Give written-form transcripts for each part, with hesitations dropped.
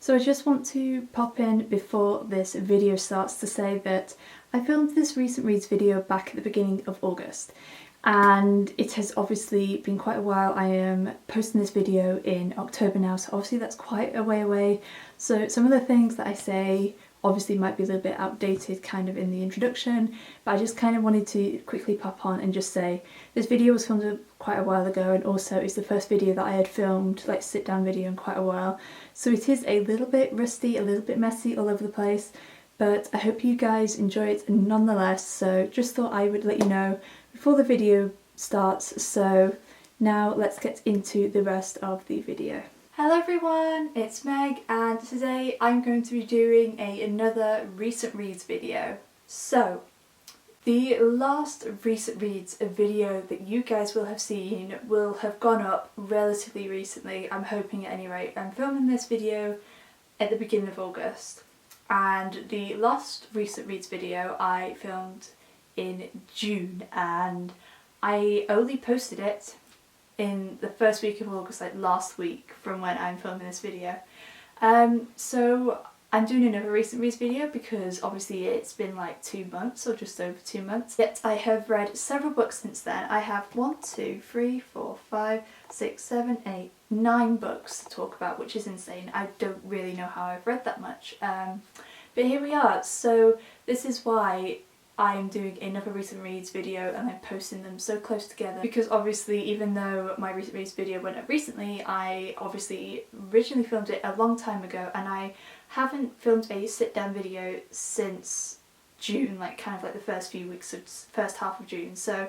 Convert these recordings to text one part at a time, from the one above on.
So I just want to pop in before this video starts to say that I filmed this recent reads video back at the beginning of August, and it has obviously been quite a while. I am posting this video in October now, so obviously that's quite a way away. So some of the things that I say obviously might be a little bit outdated kind of in the introduction, but I just kind of wanted to quickly pop on and just say this video was filmed quite a while ago, and also it's the first video that I had filmed, like sit down video, in quite a while. So it is a little bit rusty, a little bit messy all over the place, but I hope you guys enjoy it nonetheless. So just thought I would let you know before the video starts. So now let's get into the rest of the video. Hello everyone, it's Meg, and today I'm going to be doing another recent reads video. So the last recent reads video that you guys will have seen will have gone up relatively recently, I'm hoping at any rate. I'm filming this video at the beginning of August, and the last recent reads video I filmed in June, and I only posted it in the first week of August, like last week from when I'm filming this video. So I'm doing another recent reads video because obviously it's been like 2 months or just over 2 months. Yet I have read several books since then. I have 1, 2, 3, 4, 5, 6, 7, 8, 9 books to talk about, which is insane. I don't really know how I've read that much. But here we are. So this is why I'm doing another recent reads video and I'm posting them so close together, because obviously even though my recent reads video went up recently, I obviously originally filmed it a long time ago, and I haven't filmed a sit down video since June, like kind of like the first few weeks of first half of June. So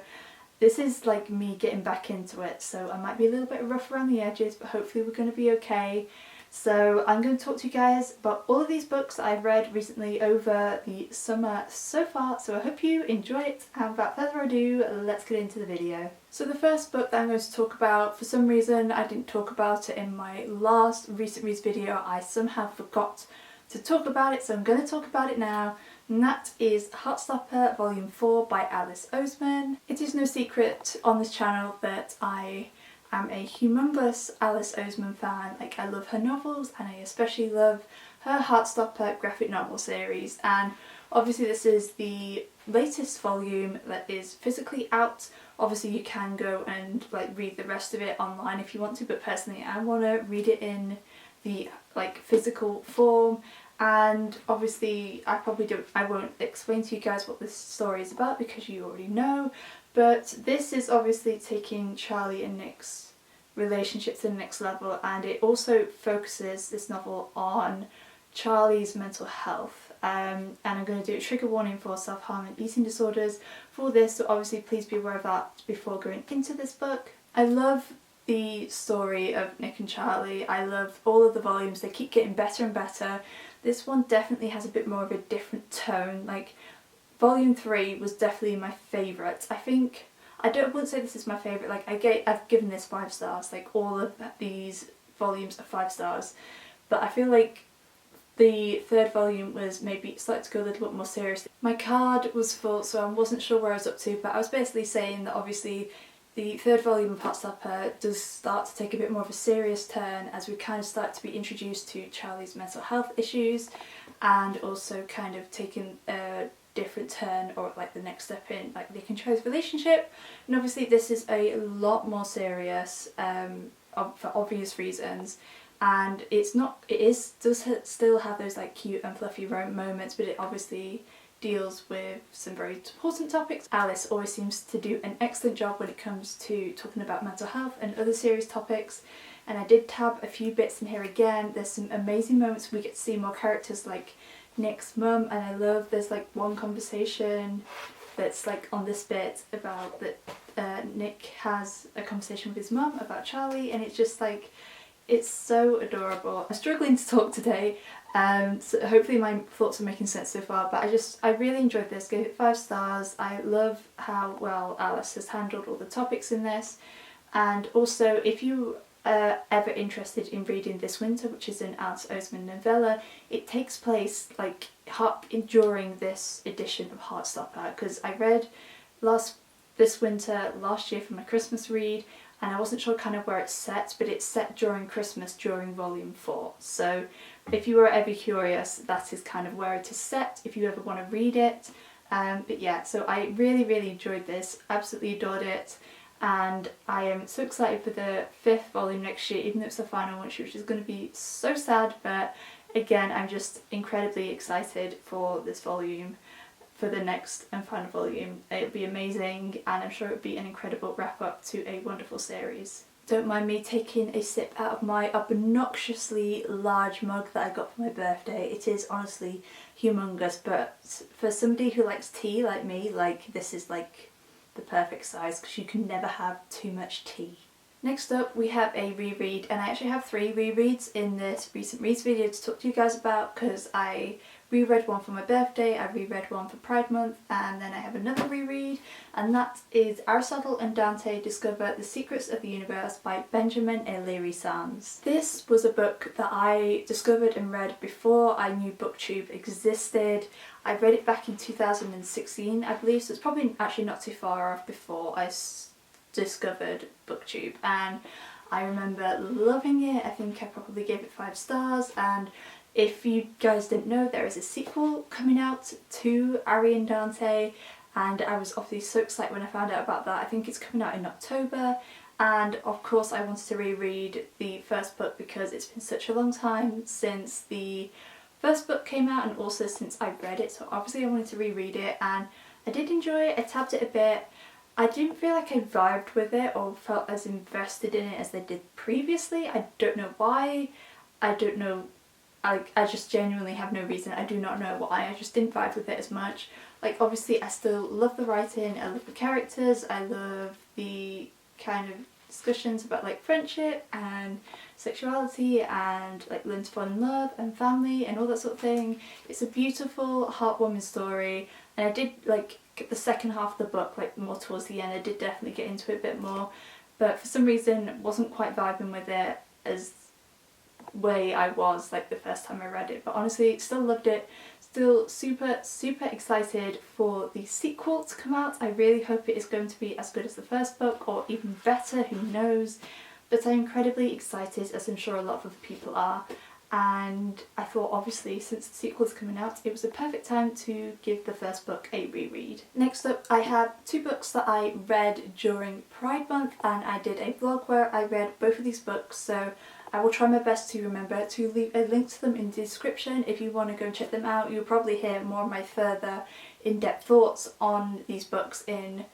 this is like me getting back into it, so I might be a little bit rough around the edges, but hopefully we're going to be okay. So I'm going to talk to you guys about all of these books that I've read recently over the summer so far, so I hope you enjoy it, and without further ado, let's get into the video. So the first book that I'm going to talk about, for some reason I didn't talk about it in my last recent reads video, I somehow forgot to talk about it, so I'm going to talk about it now, and that is Heartstopper Volume 4 by Alice Oseman. It is no secret on this channel that I am a humongous Alice Oseman fan. Like, I love her novels, and I especially love her Heartstopper graphic novel series, and obviously this is the latest volume that is physically out. Obviously you can go and like read the rest of it online if you want to, but personally I want to read it in the like physical form. And obviously I won't explain to you guys what this story is about because you already know, but this is obviously taking Charlie and Nick's relationship to the next level, and it also focuses, this novel, on Charlie's mental health. And I'm going to do a trigger warning for self-harm and eating disorders for this, so obviously please be aware of that before going into this book. I love the story of Nick and Charlie. I love all of the volumes, they keep getting better and better. This one definitely has a bit more of a different tone. Like, Volume 3 was definitely my favourite. I wouldn't say this is my favourite, like I've given this 5 stars, like all of these volumes are 5 stars, but I feel like the third volume was maybe started to go a little bit more serious. My card was full, so I wasn't sure where I was up to, but I was basically saying that obviously the third volume of Heartstopper does start to take a bit more of a serious turn as we kind of start to be introduced to Charlie's mental health issues, and also kind of taking a different turn, or like the next step in like Nick and Charlie's relationship. And obviously this is a lot more serious for obvious reasons, and does still have those like cute and fluffy moments, but it obviously deals with some very important topics. Alice always seems to do an excellent job when it comes to talking about mental health and other serious topics, and I did tab a few bits in here again. There's some amazing moments, we get to see more characters like Nick's mum, and I love there's like one conversation that's like on this bit about that Nick has a conversation with his mum about Charlie, and it's just like, it's so adorable. I'm struggling to talk today, so hopefully my thoughts are making sense so far, but I really enjoyed this, gave it 5 stars. I love how well Alice has handled all the topics in this, and also if you are ever interested in reading This Winter, which is an Alice Oseman novella, it takes place like during this edition of Heartstopper, because I read This Winter last year for my Christmas read. and I wasn't sure kind of where it's set, but it's set during Christmas during volume 4. So if you were ever curious, that is kind of where it is set if you ever want to read it. But yeah, so I really enjoyed this, absolutely adored it, and I am so excited for the 5th volume next year, even though it's the final one, which is going to be so sad, but again, I'm just incredibly excited for this volume, for the next and final volume. It'll be amazing, and I'm sure it'll be an incredible wrap up to a wonderful series. Don't mind me taking a sip out of my obnoxiously large mug that I got for my birthday. It is honestly humongous, but for somebody who likes tea like me, like this is like the perfect size because you can never have too much tea. Next up we have a reread, and I actually have 3 rereads in this recent reads video to talk to you guys about, because I reread one for my birthday, I reread one for Pride Month, and then I have another reread, and that is Aristotle and Dante Discover the Secrets of the Universe by Benjamin O'Leary Sands. This was a book that I discovered and read before I knew BookTube existed. I read it back in 2016 I believe, so it's probably actually not too far off before I discovered BookTube, and I remember loving it. I think I probably gave it 5 stars, and if you guys didn't know, there is a sequel coming out to Ari and Dante, and I was obviously so excited when I found out about that. I think it's coming out in October, and of course I wanted to reread the first book because it's been such a long time since the first book came out and also since I read it, so obviously I wanted to reread it, and I did enjoy it. I tabbed it a bit. I didn't feel like I vibed with it or felt as invested in it as I did previously. I don't know why. I don't know. I just genuinely have no reason. I do not know why. I just didn't vibe with it as much. Like, obviously I still love the writing, I love the characters, I love the kind of discussions about like friendship and sexuality and like learn to fall in love and family and all that sort of thing. It's a beautiful, heartwarming story, and I did like the second half of the book, like more towards the end, I did definitely get into it a bit more, but for some reason wasn't quite vibing with it as way I was like the first time I read it. But honestly, still loved it, still super excited for the sequel to come out. I really hope it is going to be as good as the first book or even better, who knows, but I'm incredibly excited, as I'm sure a lot of other people are, and I thought obviously since the sequel is coming out it was the perfect time to give the first book a reread. Next up I have 2 books that I read during Pride Month, and I did a vlog where I read both of these books, so I will try my best to remember to leave a link to them in the description if you want to go and check them out. You'll probably hear more of my further in-depth thoughts on these books in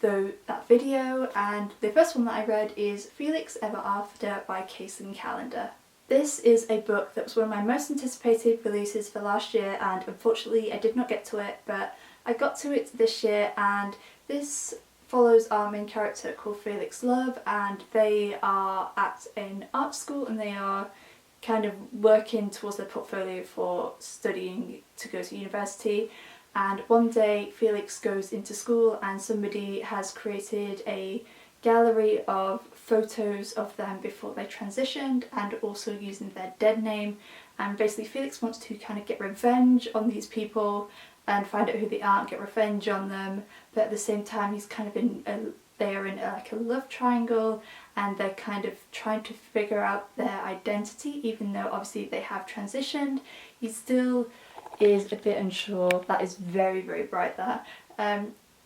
that video, and the first one that I read is Felix Ever After by Cason Calendar. This is a book that was one of my most anticipated releases for last year, and unfortunately I did not get to it, but I got to it this year, and this follows our main character called Felix Love, and they are at an art school and they are kind of working towards their portfolio for studying to go to university. And one day Felix goes into school and somebody has created a gallery of photos of them before they transitioned, and also using their dead name, and basically Felix wants to kind of get revenge on these people and find out who they are and get revenge on them, but at the same time he's kind of they are in like a love triangle, and they're kind of trying to figure out their identity. Even though obviously they have transitioned, he still is a bit unsure. That is very bright there.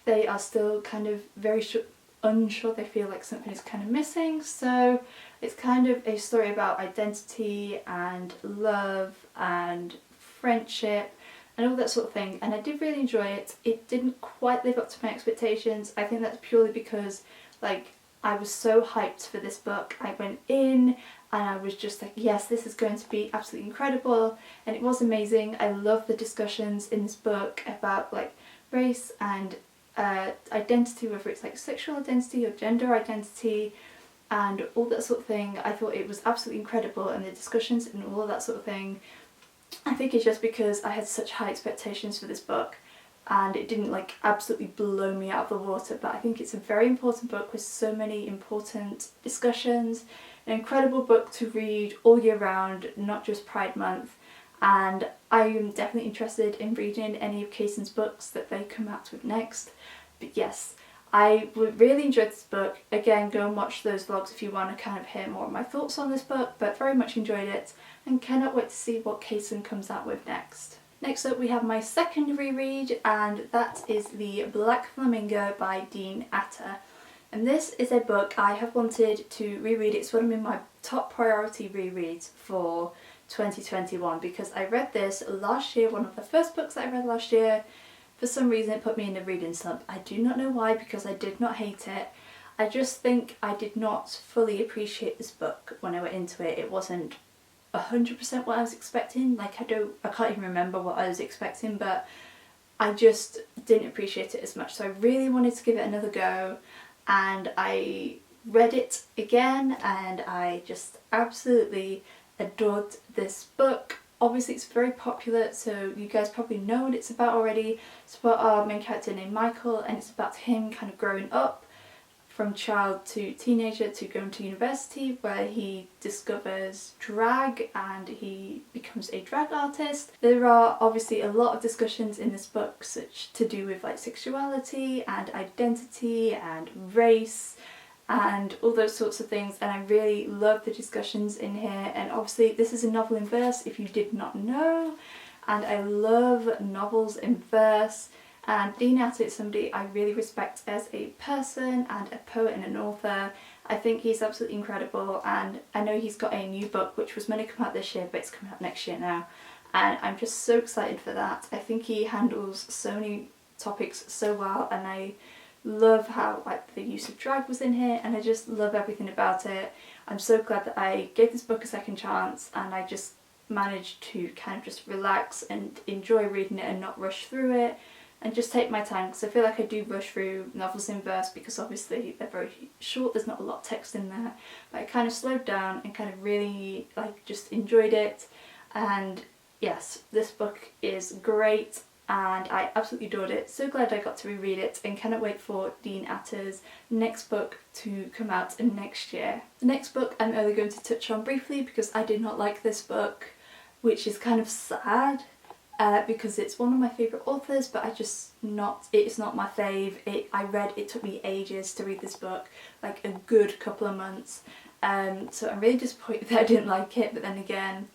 They are still kind of very unsure. They feel like something is kind of missing, so it's kind of a story about identity and love and friendship and all that sort of thing, and I did really enjoy it. It didn't quite live up to my expectations. I think that's purely because like I was so hyped for this book. I went in and I was just like, yes, this is going to be absolutely incredible, and it was amazing. I love the discussions in this book about like race and identity, whether it's like sexual identity or gender identity and all that sort of thing. I thought it was absolutely incredible, and the discussions and all of that sort of thing. I think it's just because I had such high expectations for this book and it didn't like absolutely blow me out of the water, but I think it's a very important book with so many important discussions, an incredible book to read all year round, not just Pride Month, and I am definitely interested in reading any of Cason's books that they come out with next. But yes, I really enjoyed this book. Again, go and watch those vlogs if you want to kind of hear more of my thoughts on this book, but very much enjoyed it and cannot wait to see what Cason comes out with next. Next up we have my second reread, and that is The Black Flamingo by Dean Atta. And this is a book I have wanted to reread. It's one of my top priority rereads for 2021 because I read this last year, one of the first books that I read last year. For some reason it put me in a reading slump. I do not know why, because I did not hate it. I just think I did not fully appreciate this book when I went into it. It wasn't 100% what I was expecting. Like I can't even remember what I was expecting, but I just didn't appreciate it as much. So I really wanted to give it another go, and I read it again and I just absolutely adored this book. Obviously it's very popular, so you guys probably know what it's about already. It's about our main character named Michael, and it's about him kind of growing up from child to teenager to going to university, where he discovers drag and he becomes a drag artist. There are obviously a lot of discussions in this book such to do with like sexuality and identity and race and all those sorts of things, and I really love the discussions in here. And obviously this is a novel in verse, if you did not know, and I love novels in verse. And Dean Atta is somebody I really respect as a person and a poet and an author. I think he's absolutely incredible, and I know he's got a new book which was meant to come out this year, but it's coming out next year now, and I'm just so excited for that. I think he handles so many topics so well, and I love how like the use of drag was in here, and I just love everything about it. I'm so glad that I gave this book a second chance, and I just managed to kind of just relax and enjoy reading it and not rush through it and just take my time, because I feel like I do rush through novels in verse because obviously they're very short, there's not a lot of text in there, but I kind of slowed down and kind of really like just enjoyed it. And yes, this book is great and I absolutely adored it. So glad I got to reread it and cannot wait for Dean Atta's next book to come out next year. The next book I'm only going to touch on briefly because I did not like this book, which is kind of sad. Because it's one of my favourite authors, but it's not my fave. It took me ages to read this book, like a good couple of months. So I'm really disappointed that I didn't like it, but then again,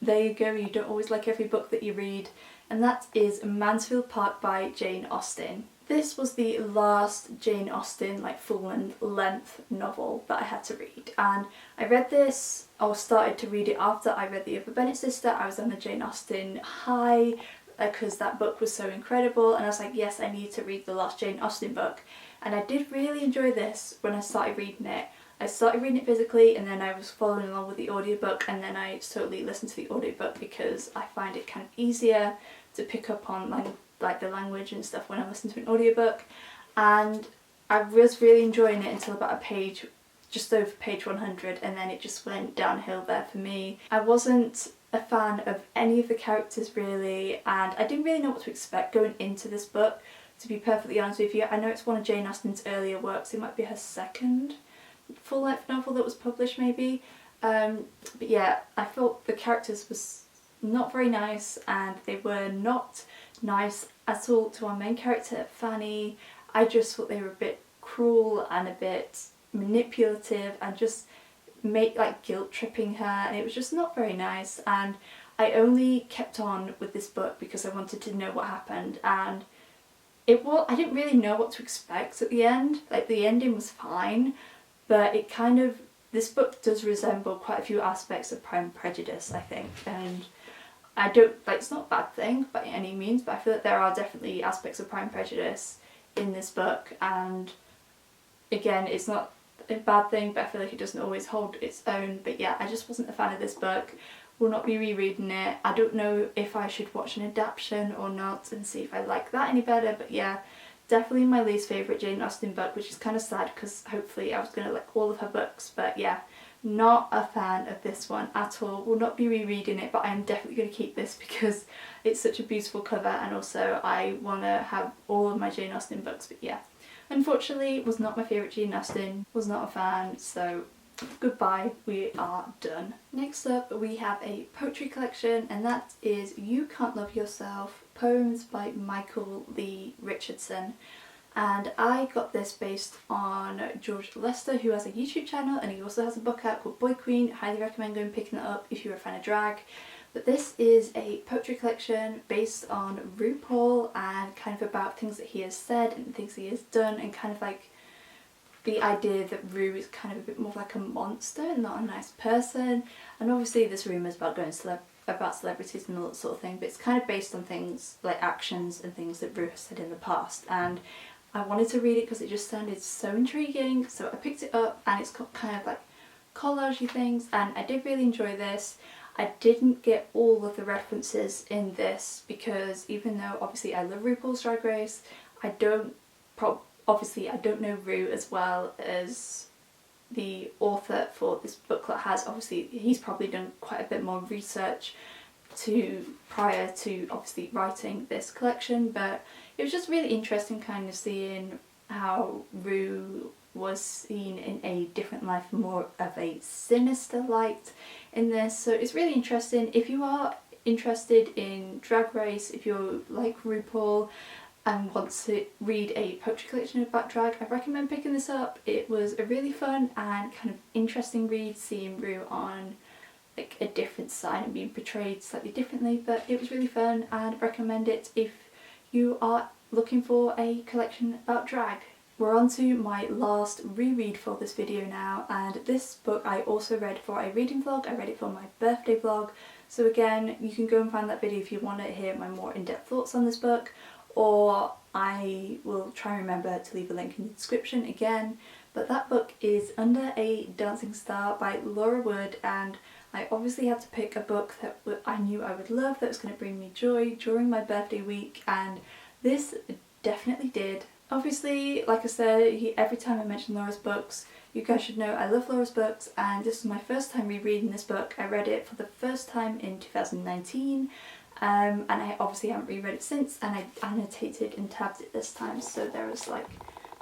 there you go, you don't always like every book that you read. And that is Mansfield Park by Jane Austen. This was the last Jane Austen like full-length novel that I had to read, and I read this, or started to read it after I read The Other Bennet Sister. I was on the Jane Austen high because that book was so incredible, and I was like, yes, I need to read the last Jane Austen book. And I did really enjoy this when I started reading it. I started reading it physically, and then I was following along with the audiobook, and then I totally listened to the audiobook because I find it kind of easier to pick up on like the language and stuff when I listen to an audiobook. And I was really enjoying it until about just over page 100, and then it just went downhill there for me. I wasn't a fan of any of the characters really, and I didn't really know what to expect going into this book, to be perfectly honest with you. I know it's one of Jane Austen's earlier works, it might be her second full-length novel that was published maybe, but yeah, I thought the characters was not very nice, and they were not nice at all to our main character Fanny. I just thought they were a bit cruel and a bit manipulative and just guilt tripping her, and it was just not very nice. And I only kept on with this book because I wanted to know what happened, and I didn't really know what to expect at the end. Like the ending was fine, but this book does resemble quite a few aspects of Pride and Prejudice, I think, and I don't, it's not a bad thing by any means, but I feel that there are definitely aspects of Pride and Prejudice in this book, and again, it's not a bad thing, but I feel like it doesn't always hold its own. But yeah, I just wasn't a fan of this book. Will not be rereading it. I don't know if I should watch an adaptation or not and see if I like that any better, but yeah, definitely my least favourite Jane Austen book, which is kind of sad because hopefully I was going to like all of her books, but yeah. Not a fan of this one at all. Will not be rereading it, but I am definitely going to keep this because it's such a beautiful cover, and also I want to have all of my Jane Austen books. But yeah, unfortunately was not my favourite Jane Austen, was not a fan, so goodbye, we are done. Next up we have a poetry collection, and that is You Can't Love Yourself, poems by Michael Lee Richardson. and I got this based on George Lester, who has a YouTube channel, and he also has a book out called Boy Queen. Highly recommend going and picking it up if you're a fan of drag. But this is a poetry collection based on RuPaul and kind of about things that he has said and things that he has done, and kind of like the idea that Ru is kind of a bit more like a monster and not a nice person. And obviously there's rumours about about celebrities and all that sort of thing, but it's kind of based on things like actions and things that Ru has said in the past. And I wanted to read it because it just sounded so intriguing, so I picked it up, and it's got kind of like collagey things, and I did really enjoy this. I didn't get all of the references in this because even though obviously I love RuPaul's Drag Race, I don't know Ru as well as the author for this booklet has. Obviously he's probably done quite a bit more research prior to obviously writing this collection, but it was just really interesting kind of seeing how Ru was seen in a different light, more of a sinister light in this. So it's really interesting. If you are interested in Drag Race, if you're like RuPaul and want to read a poetry collection about drag, I recommend picking this up. It was a really fun and kind of interesting read, seeing Ru on like a different side and being portrayed slightly differently, but it was really fun and I recommend it if you are looking for a collection about drag. We're on to my last reread for this video now, and this book I also read for a reading vlog. I read it for my birthday vlog, so again you can go and find that video if you want to hear my more in-depth thoughts on this book, or I will try and remember to leave a link in the description again. But that book is Under a Dancing Star by Laura Wood, and I obviously had to pick a book that I knew I would love, that was going to bring me joy during my birthday week, and this definitely did. Obviously, like I said, every time I mention Laura's books, you guys should know I love Laura's books, and this was my first time rereading this book. I read it for the first time in 2019, and I obviously haven't reread it since, and I annotated and tabbed it this time, so there was like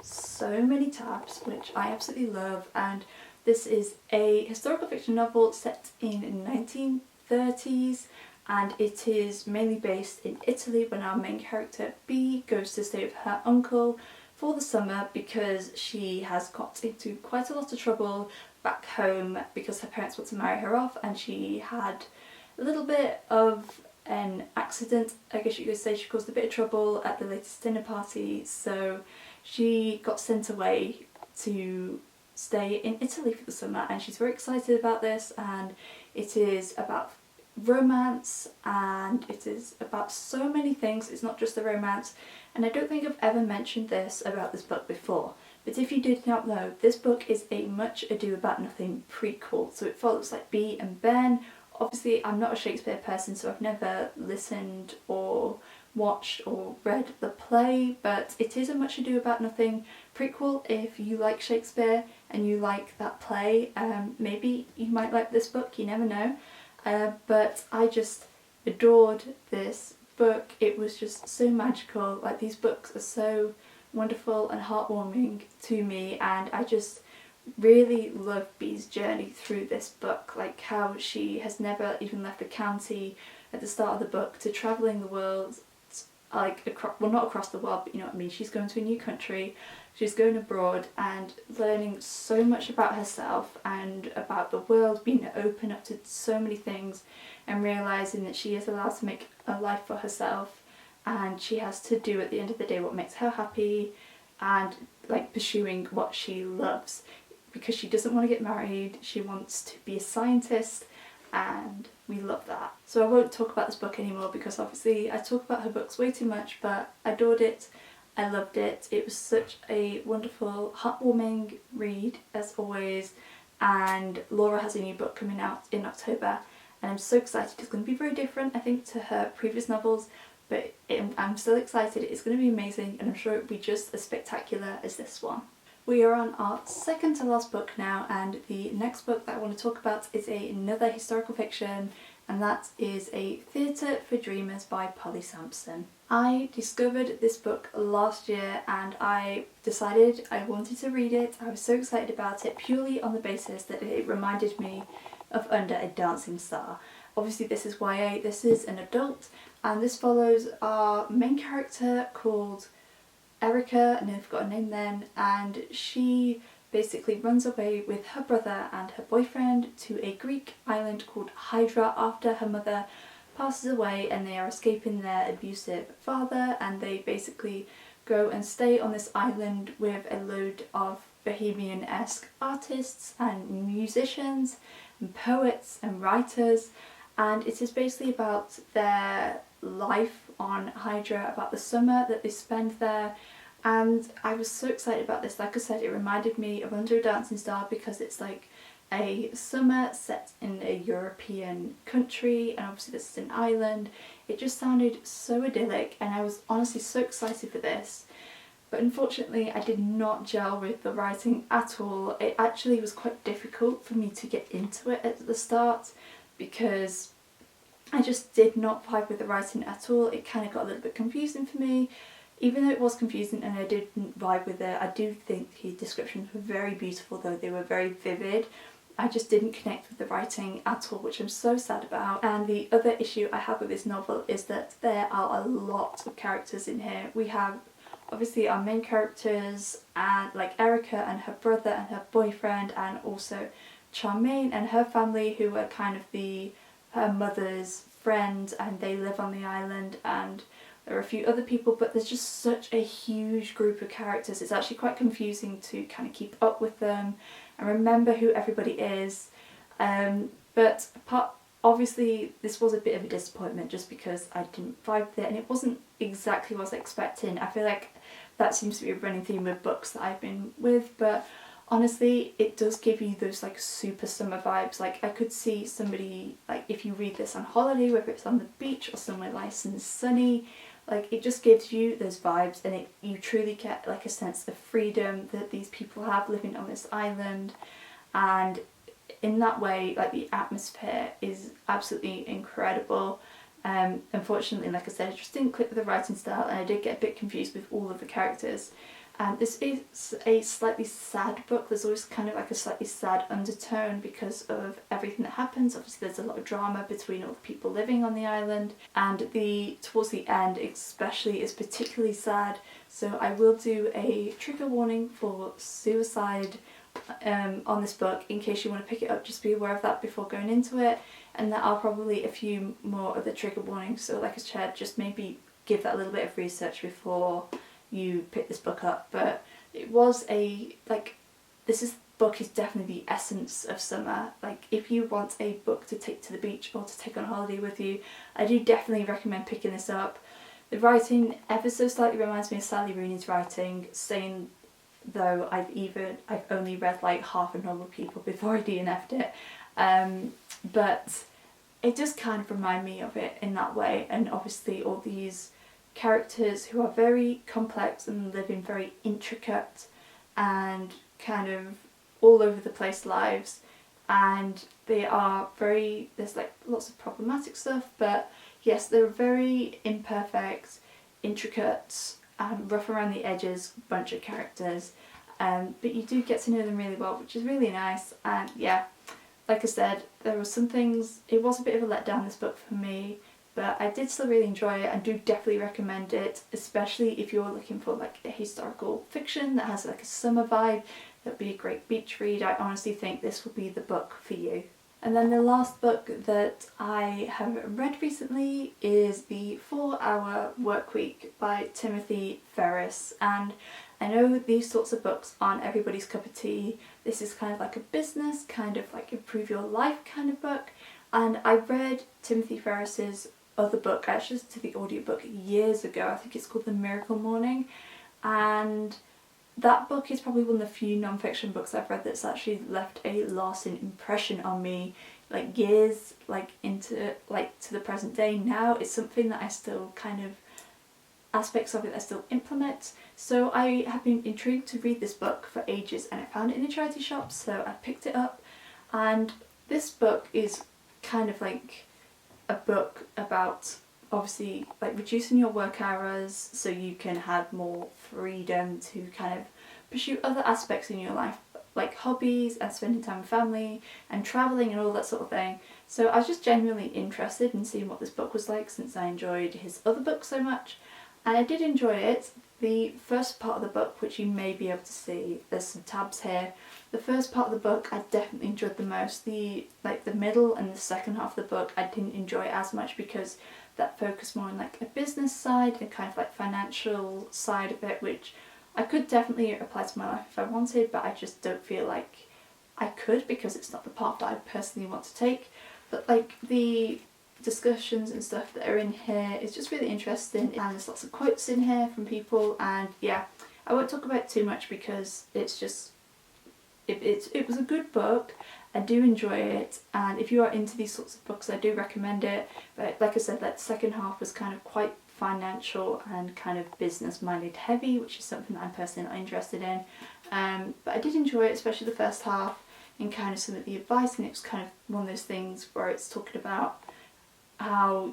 so many tabs, which I absolutely love. And this is a historical fiction novel set in 1930s, and it is mainly based in Italy, when our main character B goes to stay with her uncle for the summer because she has got into quite a lot of trouble back home because her parents want to marry her off, and she had a little bit of an accident, I guess you could say. She caused a bit of trouble at the latest dinner party, so she got sent away to stay in Italy for the summer, and she's very excited about this. And it is about romance, and it is about so many things. It's not just the romance, and I don't think I've ever mentioned this about this book before, but if you did not know, this book is a Much Ado About Nothing prequel, so it follows like B and Ben. Obviously I'm not a Shakespeare person, so I've never listened or watched or read the play, but it is a Much Ado About Nothing prequel. If you like Shakespeare and you like that play, maybe you might like this book, you never know. But I just adored this book. It was just so magical. Like, these books are so wonderful and heartwarming to me, and I just really love Bee's journey through this book, like how she has never even left the county at the start of the book to travelling the world, like well, not across the world, but you know what I mean, she's going to a new country, she's going abroad and learning so much about herself and about the world, being open up to so many things, and realising that she is allowed to make a life for herself, and she has to do at the end of the day what makes her happy, and like pursuing what she loves, because she doesn't want to get married, she wants to be a scientist, and we love that. So I won't talk about this book anymore because obviously I talk about her books way too much, but I adored it, I loved it. It was such a wonderful, heartwarming read as always, and Laura has a new book coming out in October, and I'm so excited. It's going to be very different, I think, to her previous novels, but I'm still excited. It's going to be amazing, and I'm sure it'll be just as spectacular as this one. We are on our second to last book now, and the next book that I want to talk about is another historical fiction, and that is A Theatre for Dreamers by Polly Sampson. I discovered this book last year and I decided I wanted to read it. I was so excited about it purely on the basis that it reminded me of Under a Dancing Star. Obviously this is YA, this is an adult, and this follows our main character called Erica, I nearly forgot her name then, and she basically runs away with her brother and her boyfriend to a Greek island called Hydra after her mother passes away, and they are escaping their abusive father, and they basically go and stay on this island with a load of Bohemian-esque artists and musicians and poets and writers, and it is basically about their life on Hydra, about the summer that they spend there. And I was so excited about this. Like I said, it reminded me of Under a Dancing Star because it's like a summer set in a European country, and obviously this is an island. It just sounded so idyllic, and I was honestly so excited for this. But unfortunately I did not gel with the writing at all. It actually was quite difficult for me to get into it at the start because I just did not vibe with the writing at all. It kind of got a little bit confusing for me. Even though it was confusing and I didn't vibe with it, I do think the descriptions were very beautiful, though they were very vivid. I just didn't connect with the writing at all, which I'm so sad about. And the other issue I have with this novel is that there are a lot of characters in here. We have obviously our main characters, and like Erica and her brother and her boyfriend, and also Charmaine and her family, who are kind of her mother's friends, and they live on the island, and there are a few other people, but there's just such a huge group of characters. It's actually quite confusing to kind of keep up with them and remember who everybody is. But obviously this was a bit of a disappointment just because I didn't vibe with it, and it wasn't exactly what I was expecting. I feel like that seems to be a running theme with books that I've been with, but honestly it does give you those like super summer vibes. Like I could see somebody, like if you read this on holiday, whether it's on the beach or somewhere nice and sunny, like it just gives you those vibes, and you truly get like a sense of freedom that these people have living on this island. And in that way, like the atmosphere is absolutely incredible. Unfortunately, like I said, I just didn't click with the writing style, and I did get a bit confused with all of the characters. This is a slightly sad book. There's always kind of like a slightly sad undertone because of everything that happens. Obviously there's a lot of drama between all the people living on the island, and towards the end especially is particularly sad. So I will do a trigger warning for suicide on this book in case you want to pick it up. Just be aware of that before going into it, and there are probably a few more other trigger warnings, so like I said, just maybe give that a little bit of research before you pick this book up. But it was this book is definitely the essence of summer. Like if you want a book to take to the beach or to take on holiday with you, I do definitely recommend picking this up. The writing ever so slightly reminds me of Sally Rooney's writing, saying though I've only read like half a novel People before I DNF'd it, but it does kind of remind me of it in that way. And obviously all these characters who are very complex and live in very intricate and kind of all over the place lives, and they are there's like lots of problematic stuff, but yes, they're very imperfect, intricate and rough around the edges bunch of characters, but you do get to know them really well, which is really nice. And yeah, like I said, there were some things, it was a bit of a letdown, this book, for me, but I did still really enjoy it and do definitely recommend it, especially if you're looking for like a historical fiction that has like a summer vibe. That'd be a great beach read. I honestly think this will be the book for you. And then the last book that I have read recently is The 4-Hour Workweek by Timothy Ferris. And I know these sorts of books aren't everybody's cup of tea. This is kind of like a business, kind of like improve your life kind of book. And I read Timothy Ferris's other book, I actually listened to the audiobook years ago, I think it's called The Miracle Morning, and that book is probably one of the few non-fiction books I've read that's actually left a lasting impression on me, like years like into like to the present day now. It's something that I still kind of, aspects of it I still implement. So I have been intrigued to read this book for ages, and I found it in a charity shop, so I picked it up. And this book is kind of like a book about obviously like reducing your work hours so you can have more freedom to kind of pursue other aspects in your life, like hobbies and spending time with family and travelling and all that sort of thing. So I was just genuinely interested in seeing what this book was like, since I enjoyed his other book so much. and I did enjoy it. The first part of the book, which you may be able to see, there's some tabs here. The first part of the book I definitely enjoyed the most. The middle and the second half of the book I didn't enjoy as much because that focused more on like a business side and kind of like financial side of it, which I could definitely apply to my life if I wanted, but I just don't feel like I could because it's not the path that I personally want to take. But like the discussions and stuff that are in here is just really interesting, and there's lots of quotes in here from people, and yeah, I won't talk about it too much because it's just it was a good book. I do enjoy it, and if you are into these sorts of books I do recommend it. But like I said, that second half was kind of quite financial and kind of business minded heavy, which is something that I'm personally not interested in, but I did enjoy it, especially the first half and kind of some of the advice, and it was kind of one of those things where it's talking about how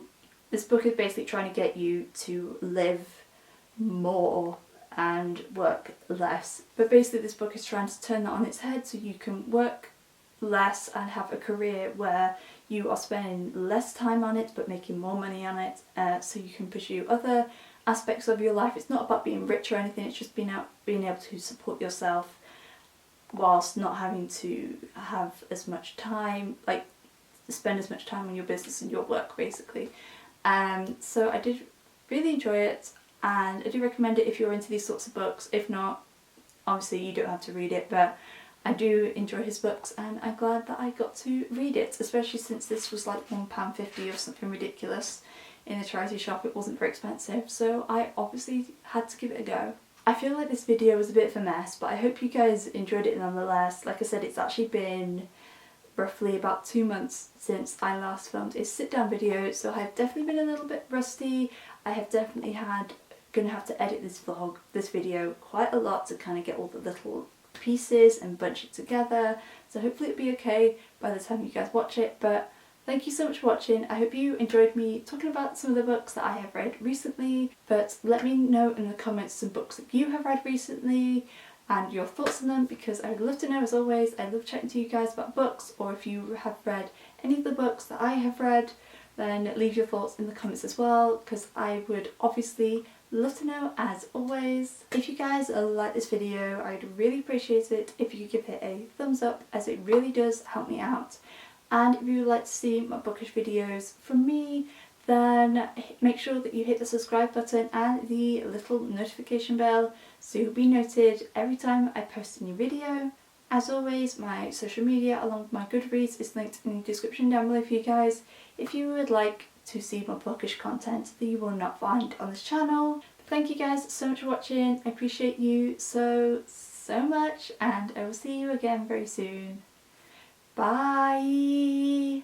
this book is basically trying to get you to live more and work less. But basically this book is trying to turn that on its head so you can work less and have a career where you are spending less time on it but making more money on it, so you can pursue other aspects of your life. It's not about being rich or anything, it's just being able to support yourself whilst not having to have as much time, like spend as much time on your business and your work basically. So I did really enjoy it, and I do recommend it if you're into these sorts of books. If not, obviously you don't have to read it, but I do enjoy his books and I'm glad that I got to read it, especially since this was like £1.50 or something ridiculous in a charity shop. It wasn't very expensive, so I obviously had to give it a go. I feel like this video was a bit of a mess, but I hope you guys enjoyed it nonetheless. Like I said, it's actually been roughly about 2 months since I last filmed a sit-down video, so I've definitely been a little bit rusty. I have definitely gonna have to edit this video quite a lot to kind of get all the little pieces and bunch it together, so hopefully it'll be okay by the time you guys watch it. But thank you so much for watching. I hope you enjoyed me talking about some of the books that I have read recently, but let me know in the comments some books that you have read recently and your thoughts on them, because I would love to know. As always, I love chatting to you guys about books, or if you have read any of the books that I have read, then leave your thoughts in the comments as well, because I would obviously love to know as always. If you guys like this video, I'd really appreciate it if you could give it a thumbs up, as it really does help me out. And if you would like to see my bookish videos from me, then make sure that you hit the subscribe button and the little notification bell so you'll be noted every time I post a new video. As always, my social media along with my Goodreads is linked in the description down below for you guys if you would like to see more bookish content that you will not find on this channel. But thank you guys so much for watching. I appreciate you so much, and I will see you again very soon. Bye!